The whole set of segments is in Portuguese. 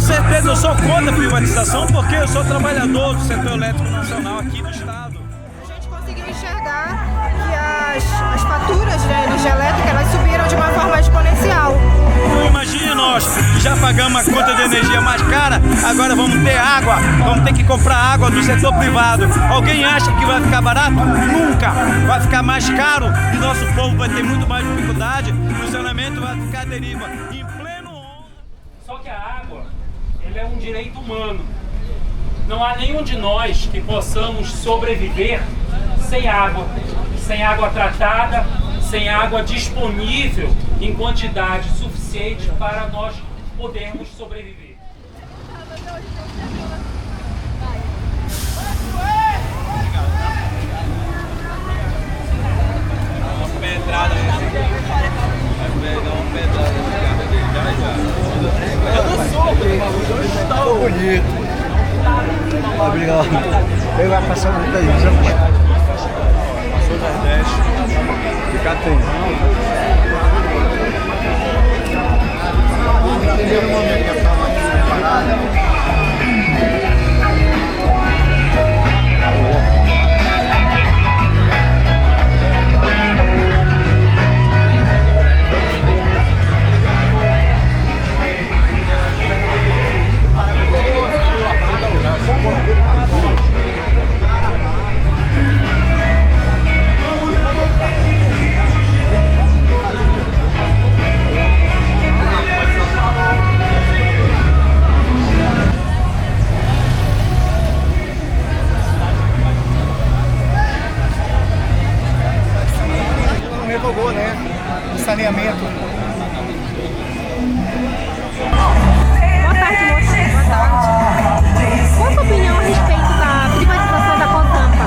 certeza eu sou contra a privatização porque eu sou trabalhador do setor elétrico nacional aqui do estado. A gente conseguiu enxergar que as faturas de energia elétrica elas subiram de uma forma exponencial. Imagine nós que já pagamos a conta de energia mais cara, agora vamos ter água, vamos ter que comprar água do setor privado. Alguém acha que vai ficar barato? Nunca! Vai ficar mais caro e nosso povo vai ter muito mais dificuldade, o funcionamento vai ficar à deriva. Em pleno... Só que a água, ela é um direito humano. Não há nenhum de nós que possamos sobreviver sem água tratada, sem água disponível em quantidade suficiente para nós podermos sobreviver. Uma pedrada vai pegar uma pedrada já. Eu não sou, tá bonito. Obrigado. Ele vai passar muita gente. Passou das 10. Fica atento. Primeiro momento que eu estava parado. Revogou, né? O saneamento. Boa tarde, moça. Boa tarde. Qual a sua opinião a respeito da privatização da Contampa?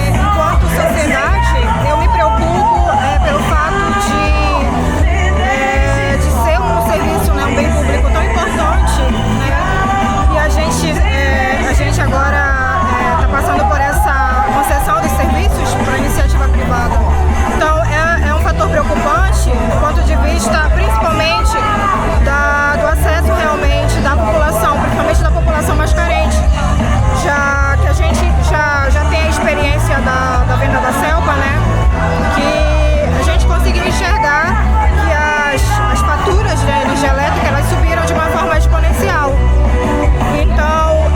Enquanto sociedade, eu me preocupo pelo fato de ser um serviço, né, um bem público tão importante, né? E a gente agora está passando por essa concessão dos serviços para a iniciativa privada. Então, é um fator preocupante do ponto de vista, principalmente, do acesso realmente da população, principalmente da população mais carente, já que a gente já tem a experiência da venda da Celpa, né, que a gente conseguiu enxergar que as faturas de energia elétrica elas subiram de uma forma exponencial. Então,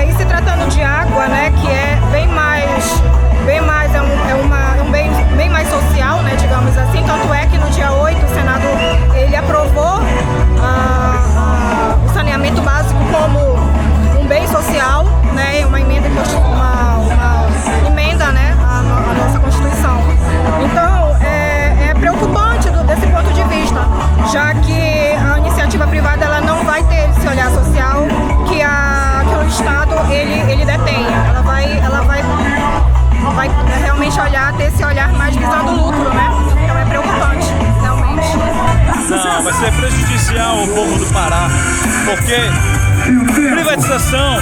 e se tratando de água, né, que é bem mais um bem mais social, né, digamos assim, tanto é que no dia 8 o Senado ele aprovou o saneamento básico como um bem social, né, uma emenda, né, à nossa Constituição. Então, é preocupante desse ponto de vista, já que a iniciativa privada ela não vai ter esse olhar social que o Estado ele detém. Ela vai realmente ter esse olhar mais visando o lucro, né? Então é preocupante, realmente. Não, vai ser prejudicial ao povo do Pará, porque privatização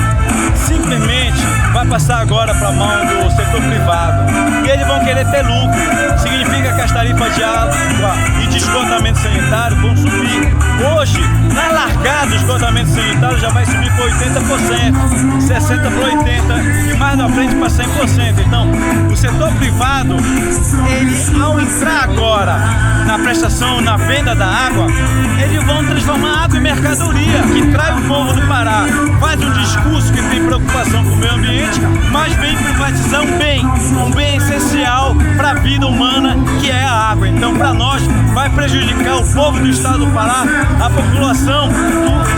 simplesmente vai passar agora para a mão do setor privado e eles vão querer ter lucro. Significa que as tarifas de água e de esgotamento sanitário vão subir. Hoje, na largada, o esgotamento sanitário já vai subir para 80%, 60% para 80% e mais na frente para 100%. Então, o setor privado, ele, ao entrar agora na prestação, na venda da água, eles vão transformar a água em mercadoria, que trai o povo do Pará. Faz um discurso que tem preocupação com o meio ambiente, mas vem privatizar um bem essencial para a vida humana, que é a água. Então, para nós, vai prejudicar o povo do estado do Pará, a população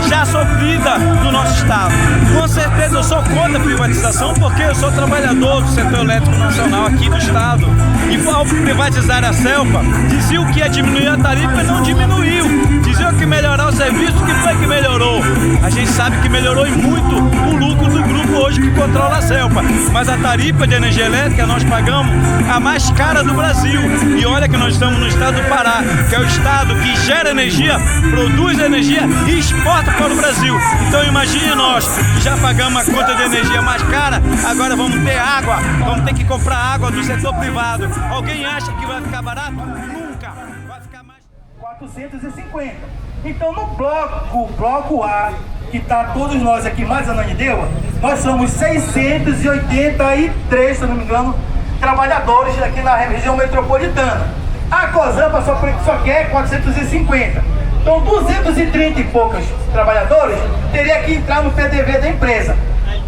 já sofrida do nosso estado. Com certeza eu sou contra a privatização porque eu sou trabalhador do setor elétrico nacional aqui do estado. E ao privatizar a Celpa, diziam que ia diminuir a tarifa e não diminuiu. Diziam que ia melhorar o serviço, que foi que melhorou. A gente sabe que melhorou e muito o lucro do grupo hoje que controla a Celpa. Mas a tarifa de energia elétrica nós pagamos a mais cara do Brasil. E olha que nós estamos no estado do Pará, que é o estado que gera energia, produz energia e exporta para o Brasil. Então imagine nós que já pagamos a conta de energia mais cara, agora vamos ter água, vamos ter que comprar água do setor privado. Alguém acha que vai ficar barato? Nunca! Vai ficar mais... 450. Então no bloco A que está todos nós aqui, mais a Ananindeua, nós somos 683, se não me engano, trabalhadores aqui na região metropolitana. A COSAMPA só quer 450. Então 230 e poucos trabalhadores teria que entrar no PDV da empresa.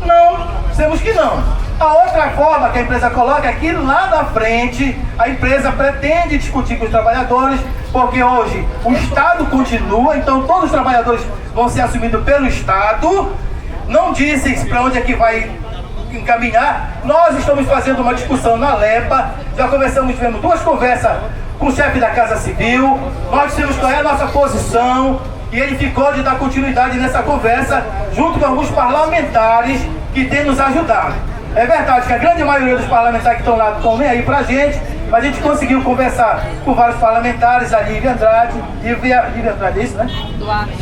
Não, temos que não. A outra forma que a empresa coloca é que lá na frente a empresa pretende discutir com os trabalhadores, porque hoje o Estado continua, então todos os trabalhadores vão ser assumidos pelo Estado. Não dizem para onde é que vai encaminhar. Nós estamos fazendo uma discussão na LEPA, já tivemos 2 conversas com o chefe da Casa Civil, nós dissemos qual é a nossa posição, e ele ficou de dar continuidade nessa conversa, junto com alguns parlamentares que têm nos ajudado. É verdade que a grande maioria dos parlamentares que estão lá estão nem aí pra gente, mas a gente conseguiu conversar com vários parlamentares, a Lívia Andrade, Lívia Andrade, é isso, né?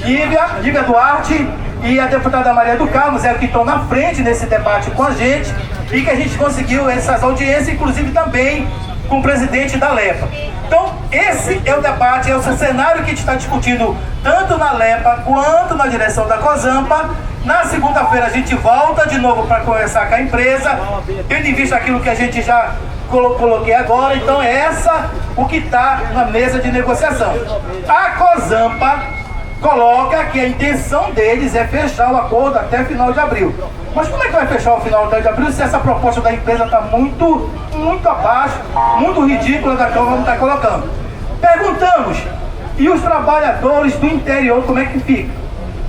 Lívia Duarte e a deputada Maria do Carmo, que estão na frente nesse debate com a gente, e que a gente conseguiu essas audiências, inclusive também com o presidente da LEPA. Então, esse é o debate, é o cenário que a gente está discutindo tanto na LEPA quanto na direção da COSAMPA. Na segunda-feira a gente volta de novo para conversar com a empresa, tendo em vista aquilo que a gente já coloquei agora. Então é essa o que está na mesa de negociação. A COSAMPA coloca que a intenção deles é fechar o acordo até final de abril. Mas como é que vai fechar o final de abril se essa proposta da empresa está muito abaixo, muito ridícula da que vamos estar colocando? Perguntamos, e os trabalhadores do interior, como é que fica?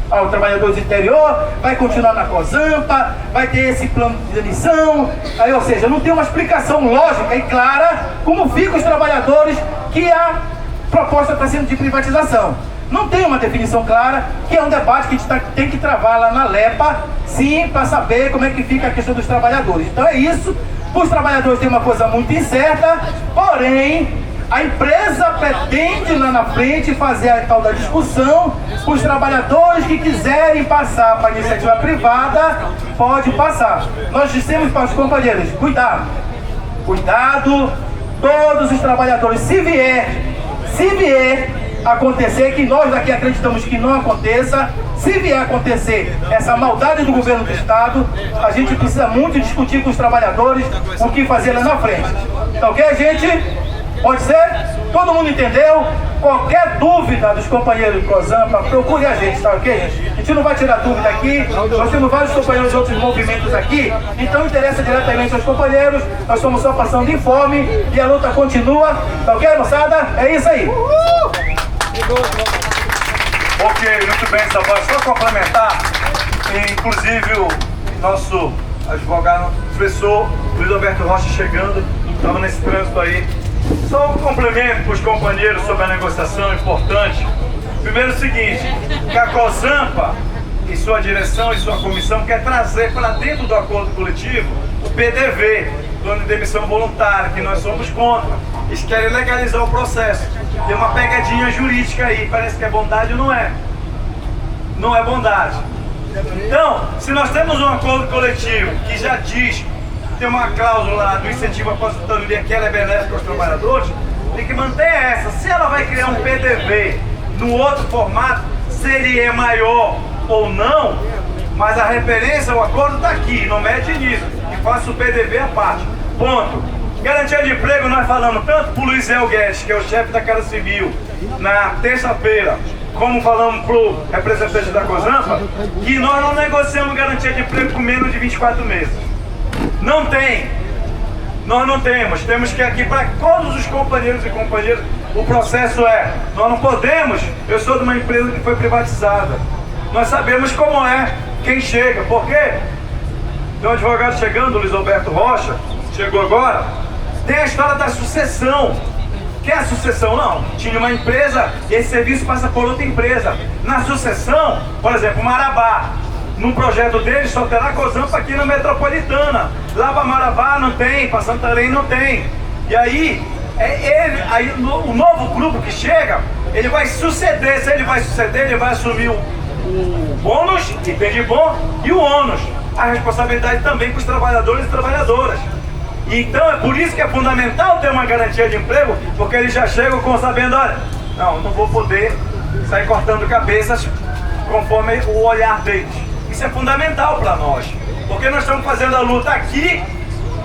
O trabalhador do interior vai continuar na COSAMPA, vai ter esse plano de demissão, aí, ou seja, não tem uma explicação lógica e clara como ficam os trabalhadores que a proposta está sendo de privatização. Não tem uma definição clara, que é um debate que a gente tem que travar lá na LEPA, sim, para saber como é que fica a questão dos trabalhadores. Então é isso, os trabalhadores têm uma coisa muito incerta, porém, a empresa pretende lá na frente fazer a tal da discussão. Os trabalhadores que quiserem passar para a iniciativa privada, pode passar. Nós dissemos para os companheiros, cuidado, todos os trabalhadores, se vier acontecer, que nós daqui acreditamos que não aconteça, se vier acontecer essa maldade do governo do Estado, a gente precisa muito discutir com os trabalhadores o que fazer lá na frente. Tá ok, gente? Pode ser? Todo mundo entendeu? Qualquer dúvida dos companheiros do COSAMPA, procure a gente, tá ok, gente? A gente não vai tirar dúvida aqui, nós temos vários companheiros de outros movimentos aqui, então interessa diretamente aos companheiros, nós estamos só passando informe e a luta continua, tá ok, moçada? É isso aí! Ok, muito bem, Samuel. Só complementar, inclusive o nosso advogado, professor Luiz Alberto Rocha chegando, estava nesse trânsito aí. Só um complemento para os companheiros sobre a negociação importante. Primeiro o seguinte, que a COSAMPA e sua direção e sua comissão quer trazer para dentro do acordo coletivo o PDV, plano de demissão voluntária, que nós somos contra. Eles querem legalizar o processo. Tem uma pegadinha jurídica aí, parece que é bondade ou não é. Não é bondade. Então, se nós temos um acordo coletivo que já diz, tem uma cláusula lá do incentivo à aposentadoria que ela é benéfica aos trabalhadores, tem que manter essa. Se ela vai criar um PDV no outro formato, se ele é maior ou não, mas a referência ao acordo está aqui, não mede nisso, e faça o PDV à parte. Ponto. Garantia de emprego, nós falamos tanto para o Luiz Guedes, que é o chefe da Casa Civil, na terça-feira, como falamos para o representante da COSAMPA, que nós não negociamos garantia de emprego com menos de 24 meses. Não tem. Nós não temos. Temos que aqui, para todos os companheiros e companheiras, o processo é, nós não podemos, eu sou de uma empresa que foi privatizada. Nós sabemos como é quem chega. Por quê? Tem um advogado chegando, o Luiz Alberto Rocha, chegou agora, tem a história da sucessão. Que é a sucessão? Não. Tinha uma empresa e esse serviço passa por outra empresa. Na sucessão, por exemplo, Marabá, num projeto dele só terá COSAMPA aqui na Metropolitana. Lá para Marabá não tem, para Santarém não tem. E aí, o novo grupo que chega, ele vai suceder. Se ele vai suceder, ele vai assumir o bônus, que tem de bom, e o ônus. A responsabilidade também com os trabalhadores e trabalhadoras. Então é por isso que é fundamental ter uma garantia de emprego, porque eles já chegam sabendo, olha, não vou poder sair cortando cabeças conforme o olhar deles. Isso é fundamental para nós, porque nós estamos fazendo a luta aqui,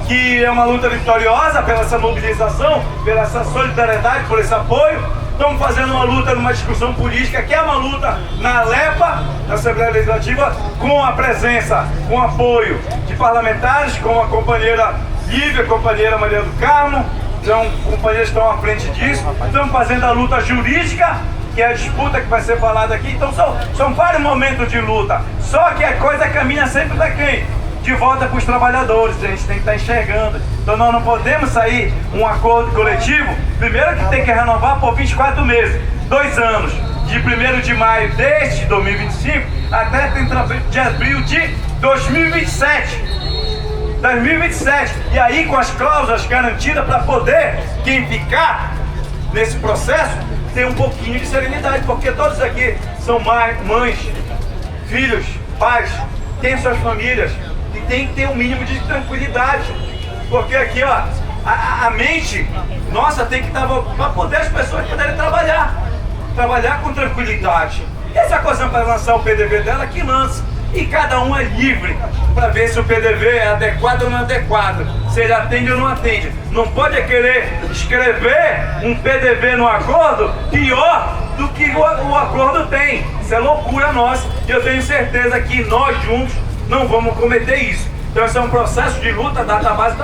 que é uma luta vitoriosa pela essa mobilização, pela essa solidariedade, por esse apoio. Estamos fazendo uma luta numa discussão política, que é uma luta na Alepa, na Assembleia Legislativa, com a presença, com o apoio de parlamentares, como a companheira Lívia, a companheira Maria do Carmo, então companheiros estão à frente disso. Estamos fazendo a luta jurídica, que é a disputa que vai ser falada aqui. Então são vários momentos de luta, só que a coisa caminha sempre para quem? De volta para os trabalhadores, a gente tem que estar enxergando. Então nós não podemos sair um acordo coletivo, primeiro que tem que renovar por 24 meses, 2 anos, de 1º de maio deste 2025 até 30 de abril de 2027. E aí com as cláusulas garantidas para poder quem ficar nesse processo ter um pouquinho de serenidade, porque todos aqui são mães, filhos, pais, têm suas famílias. E tem que ter um mínimo de tranquilidade, porque aqui ó, a mente nossa tem que estar para poder as pessoas poderem trabalhar com tranquilidade. E essa coisa para lançar o PDV dela, que lança, e cada um é livre para ver se o PDV é adequado ou não adequado, se ele atende ou não atende. Não pode querer escrever um PDV no acordo pior do que o acordo tem. Isso é loucura nossa, e eu tenho certeza que nós juntos não vamos cometer isso. Então esse é um processo de luta, a data base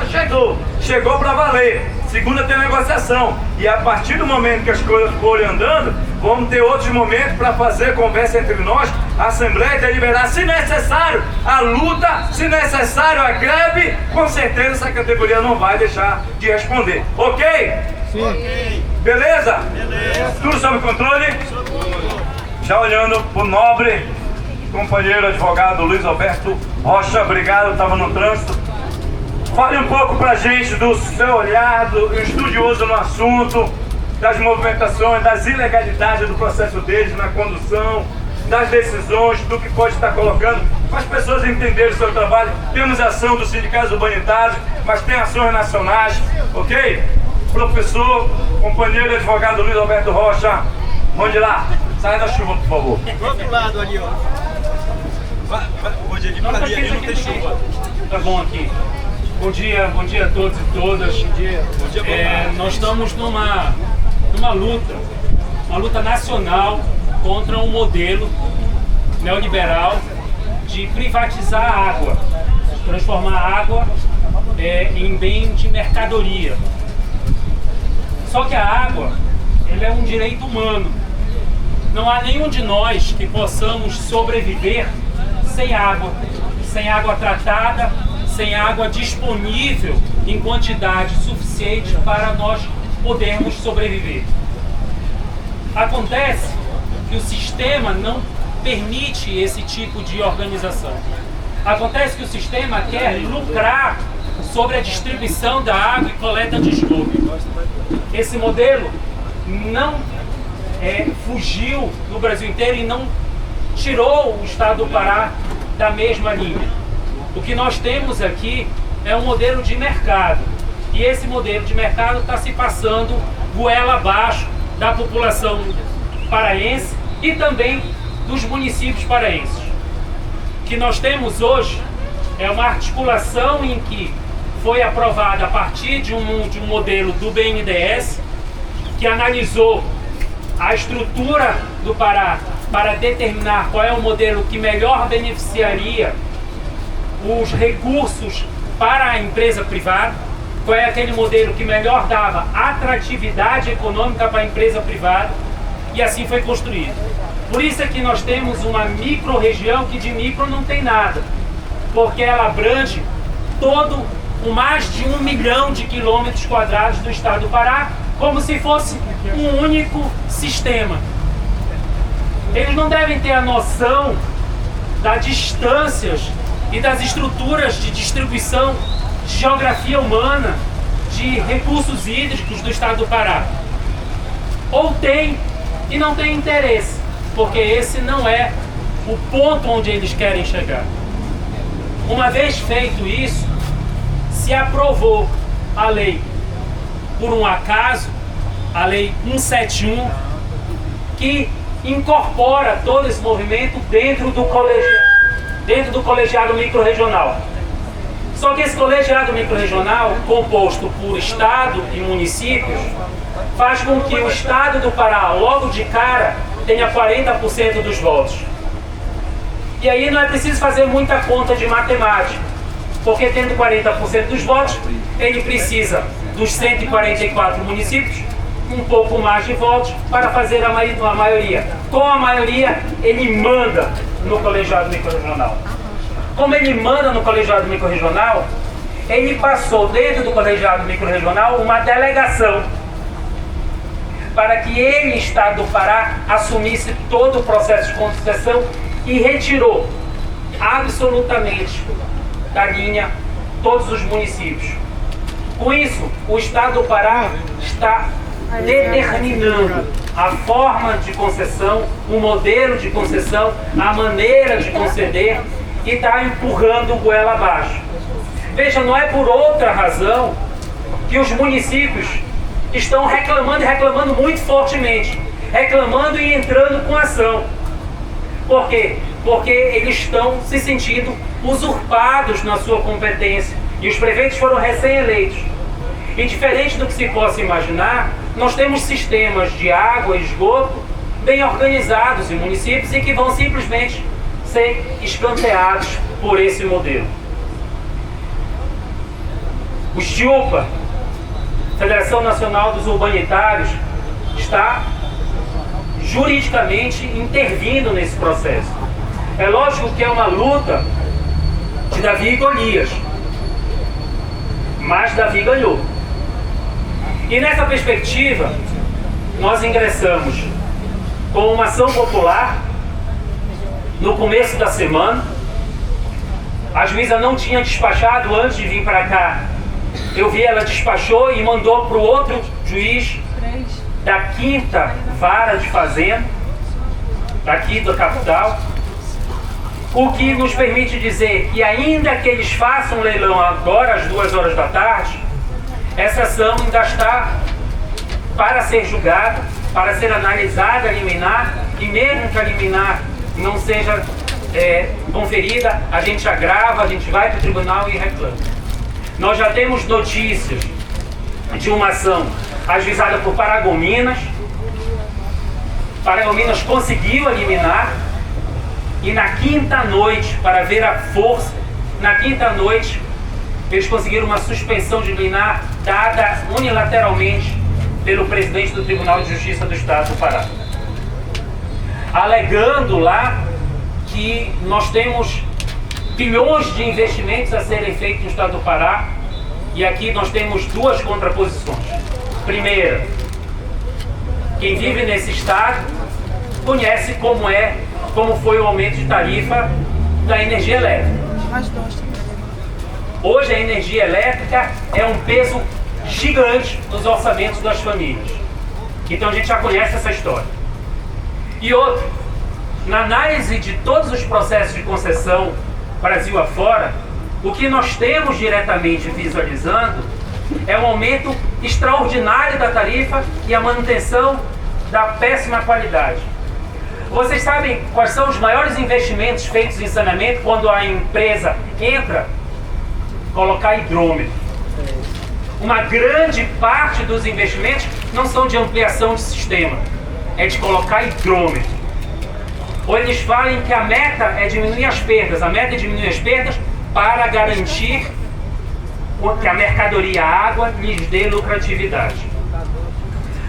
chegou para valer. Segunda tem negociação, e a partir do momento que as coisas forem andando, vamos ter outros momentos para fazer conversa entre nós, a Assembleia deliberar, se necessário, a luta, se necessário, a greve. Com certeza essa categoria não vai deixar de responder. Ok? Sim. Okay. Beleza? Beleza. Tudo sob controle? Já olhando pro nobre companheiro advogado Luiz Alberto Rocha, obrigado, estava no trânsito. Fale um pouco pra gente do seu olhar, do estudioso no assunto, das movimentações, das ilegalidades do processo deles na condução, das decisões, do que pode estar colocando, para as pessoas entenderem o seu trabalho. Temos ação dos sindicatos urbanitários, mas tem ações nacionais, ok? Professor, companheiro advogado Luiz Alberto Rocha, mande lá, sai da chuva, por favor. Do outro lado ali, ó. Pode ir para ali, ali não tem chuva. Tá bom aqui. Bom dia a todos e todas. Bom dia. Nós estamos numa luta nacional contra um modelo neoliberal de privatizar a água, transformar a água em bem de mercadoria. Só que a água, ela é um direito humano. Não há nenhum de nós que possamos sobreviver sem água tratada, sem água disponível em quantidade suficiente para nós podermos sobreviver. Acontece que o sistema não permite esse tipo de organização. Acontece que o sistema quer lucrar sobre a distribuição da água e coleta de esgoto. Esse modelo não fugiu no Brasil inteiro e não tirou o estado do Pará da mesma linha. O que nós temos aqui é um modelo de mercado, e esse modelo de mercado está se passando goela abaixo da população paraense e também dos municípios paraenses. O que nós temos hoje é uma articulação em que foi aprovada a partir de um modelo do BNDES, que analisou a estrutura do Pará para determinar qual é o modelo que melhor beneficiaria os recursos para a empresa privada, qual é aquele modelo que melhor dava atratividade econômica para a empresa privada, e assim foi construído. Por isso é que nós temos uma micro-região que de micro não tem nada, porque ela abrange todo o mais de 1 milhão de quilômetros quadrados do estado do Pará, como se fosse um único sistema. Eles não devem ter a noção das distâncias e das estruturas de distribuição, de geografia humana, de recursos hídricos do estado do Pará. Ou tem e não tem interesse, porque esse não é o ponto onde eles querem chegar. Uma vez feito isso, se aprovou a lei por um acaso, a lei 171, que incorpora todo esse movimento dentro do colegiado microrregional. Só que esse colegiado microrregional, composto por Estado e municípios, faz com que o Estado do Pará, logo de cara, tenha 40% dos votos. E aí não é preciso fazer muita conta de matemática, porque tendo 40% dos votos, ele precisa dos 144 municípios, um pouco mais de votos para fazer a maioria. Com a maioria, ele manda no colegiado microrregional. Como ele manda no colegiado microrregional, ele passou dentro do colegiado microrregional uma delegação para que ele, Estado do Pará, assumisse todo o processo de concessão e retirou absolutamente da linha todos os municípios. Com isso, o Estado do Pará está determinando a forma de concessão, o modelo de concessão, a maneira de conceder e está empurrando o goela abaixo. Veja, não é por outra razão que os municípios estão reclamando e reclamando muito fortemente, reclamando e entrando com ação. Por quê? Porque eles estão se sentindo usurpados na sua competência e os prefeitos foram recém-eleitos. E diferente do que se possa imaginar, nós temos sistemas de água e esgoto bem organizados em municípios e que vão simplesmente ser escanteados por esse modelo. O STIUPA, Federação Nacional dos Urbanitários, está juridicamente intervindo nesse processo. É lógico que é uma luta de Davi e Golias, mas Davi ganhou. E nessa perspectiva, nós ingressamos com uma ação popular no começo da semana. A juíza não tinha despachado antes de vir para cá. Eu vi, ela despachou e mandou para o outro juiz da 5ª Vara de Fazenda, daqui da capital, o que nos permite dizer que ainda que eles façam leilão agora às 2 horas da tarde, essa ação ainda está para ser julgada, para ser analisada, liminar, e mesmo que a liminar não seja conferida, a gente agrava, a gente vai para o tribunal e reclama. Nós já temos notícias de uma ação ajuizada por Paragominas. Paragominas conseguiu eliminar e na 5ª noite, para ver a força, na 5ª noite eles conseguiram uma suspensão de liminar dada unilateralmente pelo presidente do Tribunal de Justiça do Estado do Pará, alegando lá que nós temos bilhões de investimentos a serem feitos no Estado do Pará. E aqui nós temos duas contraposições. Primeira, quem vive nesse estado conhece como foi o aumento de tarifa da energia elétrica. Hoje a energia elétrica é um peso gigante nos orçamentos das famílias. Então a gente já conhece essa história. E outra, na análise de todos os processos de concessão Brasil afora, o que nós temos diretamente visualizando é um aumento extraordinário da tarifa e a manutenção da péssima qualidade. Vocês sabem quais são os maiores investimentos feitos em saneamento quando a empresa entra? Colocar hidrômetro. Uma grande parte dos investimentos não são de ampliação de sistema, é de colocar hidrômetro. Ou eles falam que a meta é diminuir as perdas. A meta é diminuir as perdas para garantir que a mercadoria água lhes dê lucratividade.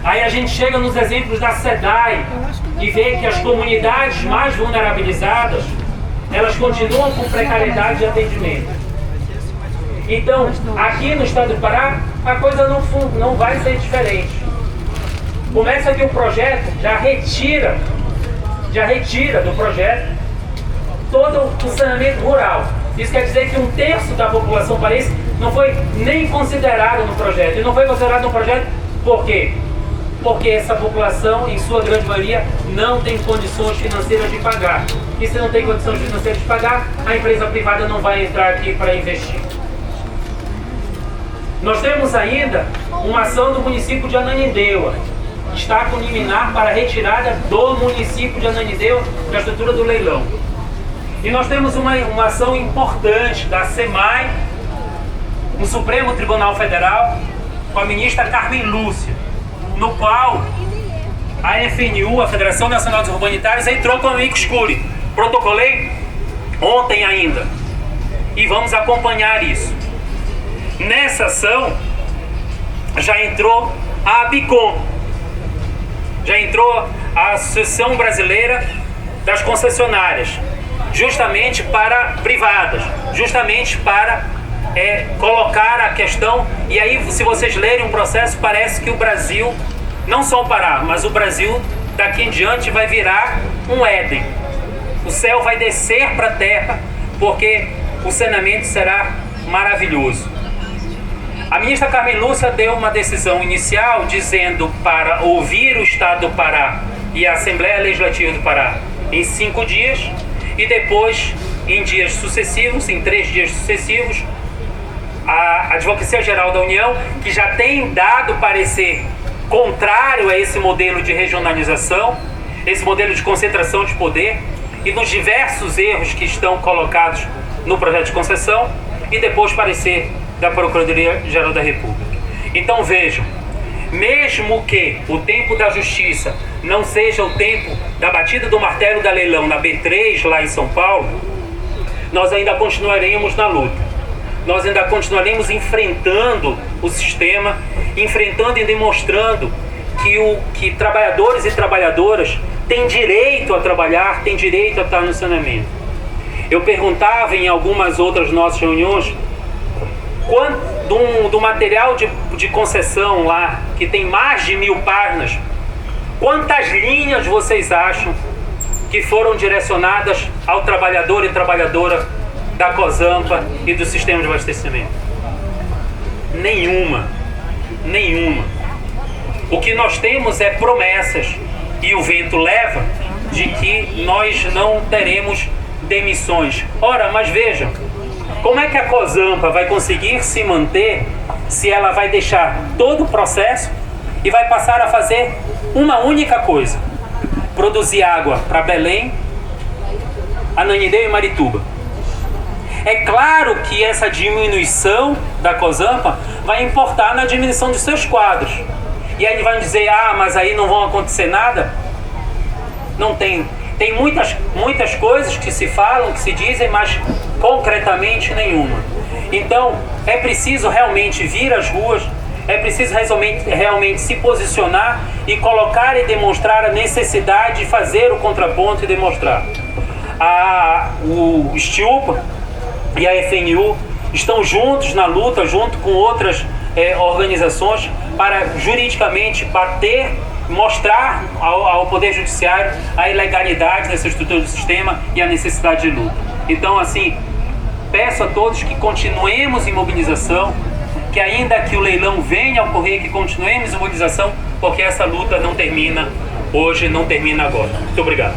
Aí a gente chega nos exemplos da SEDAI e vê que as comunidades mais vulnerabilizadas, elas continuam com precariedade de atendimento. Então, aqui no estado do Pará, a coisa não vai ser diferente. Começa que o projeto já retira do projeto todo o saneamento rural. Isso quer dizer que 1/3 da população paraense não foi nem considerado no projeto. E não foi considerado no projeto por quê? Porque essa população, em sua grande maioria, não tem condições financeiras de pagar. E se não tem condições financeiras de pagar, a empresa privada não vai entrar aqui para investir. Nós temos ainda uma ação do município de Ananindeua, está com liminar para retirada do município de Ananindeua da estrutura do leilão. E nós temos uma ação importante da SEMAI no Supremo Tribunal Federal com a ministra Carmen Lúcia, no qual a FNU, a Federação Nacional dos Urbanitários, entrou com o amicus curiae. Protocolei ontem ainda e vamos acompanhar isso. Nessa ação já entrou a ABICOM, já entrou a Associação Brasileira das Concessionárias, justamente para privadas, justamente para colocar a questão. E aí, se vocês lerem um processo, parece que o Brasil, não só o Pará, mas o Brasil daqui em diante vai virar um Éden. O céu vai descer para a terra, porque o saneamento será maravilhoso. A ministra Carmen Lúcia deu uma decisão inicial dizendo para ouvir o Estado do Pará e a Assembleia Legislativa do Pará em 5 dias e depois em dias sucessivos, em 3 dias sucessivos, a Advocacia Geral da União, que já tem dado parecer contrário a esse modelo de regionalização, esse modelo de concentração de poder e dos diversos erros que estão colocados no projeto de concessão, e depois parecer da Procuradoria-Geral da República. Então vejam, mesmo que o tempo da justiça não seja o tempo da batida do martelo da leilão na B3 lá em São Paulo, nós ainda continuaremos na luta. Nós ainda continuaremos enfrentando o sistema, enfrentando e demonstrando que trabalhadores e trabalhadoras têm direito a trabalhar, têm direito a estar no saneamento. Eu perguntava em algumas outras nossas reuniões, do material de concessão lá, que tem mais de 1000 páginas, quantas linhas vocês acham que foram direcionadas ao trabalhador e trabalhadora da COSAMPA e do sistema de abastecimento? Nenhuma. O que nós temos é promessas, e o vento leva, de que nós não teremos demissões. Ora, mas vejam, como é que a COSAMPA vai conseguir se manter se ela vai deixar todo o processo e vai passar a fazer uma única coisa: produzir água para Belém, Ananindeua e Marituba? É claro que essa diminuição da COSAMPA vai importar na diminuição dos seus quadros. E aí vai dizer, mas aí não vão acontecer nada? Não tem. Tem muitas coisas que se falam, que se dizem, mas concretamente nenhuma. Então, é preciso realmente vir às ruas, é preciso realmente se posicionar e colocar e demonstrar a necessidade de fazer o contraponto e demonstrar. O STIUPA e a FNU estão juntos na luta, junto com outras organizações, para juridicamente bater, mostrar ao Poder Judiciário a ilegalidade dessa estrutura do sistema e a necessidade de luta. Então, assim, peço a todos que continuemos em mobilização, que ainda que o leilão venha a ocorrer, que continuemos em mobilização, porque essa luta não termina hoje, não termina agora. Muito obrigado.